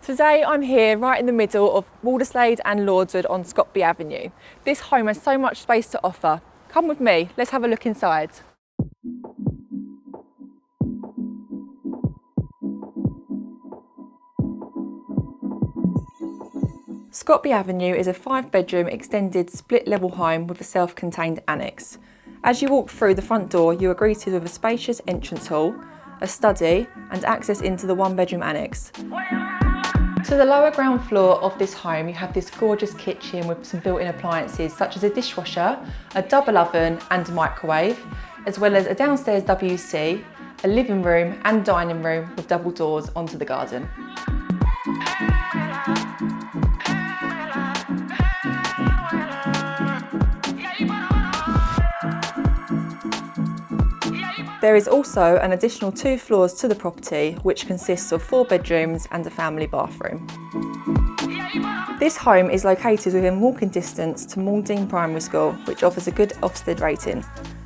Today I'm here right in the middle of Walderslade and Lordswood on Scotby Avenue. This home has so much space to offer. Come with me, let's have a look inside. Scotby Avenue is a 5-bedroom extended split-level home with a self-contained annex. As you walk through the front door, you are greeted with a spacious entrance hall, a study and access into the 1-bedroom annex. To the lower ground floor of this home, you have this gorgeous kitchen with some built-in appliances such as a dishwasher, a double oven and a microwave, as well as a downstairs WC, a living room and dining room with double doors onto the garden. There is also an additional 2 floors to the property, which consists of 4 bedrooms and a family bathroom. This home is located within walking distance to Maldene Primary School, which offers a good Ofsted rating.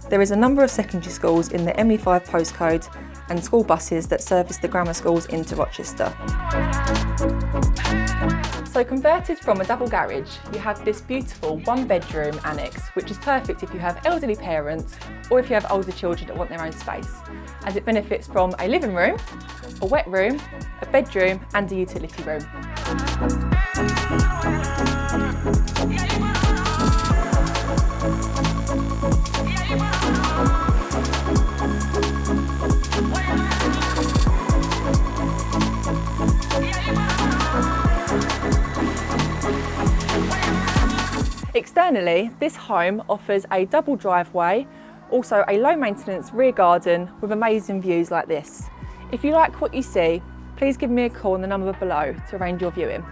There is a number of secondary schools in the ME5 postcode and school buses that service the grammar schools into Rochester. So converted from a double garage, you have this beautiful 1-bedroom annex, which is perfect if you have elderly parents or if you have older children that want their own space, as it benefits from a living room, a wet room, a bedroom and a utility room. Externally, this home offers a double driveway, also a low maintenance rear garden with amazing views like this. If you like what you see, please give me a call on the number below to arrange your viewing.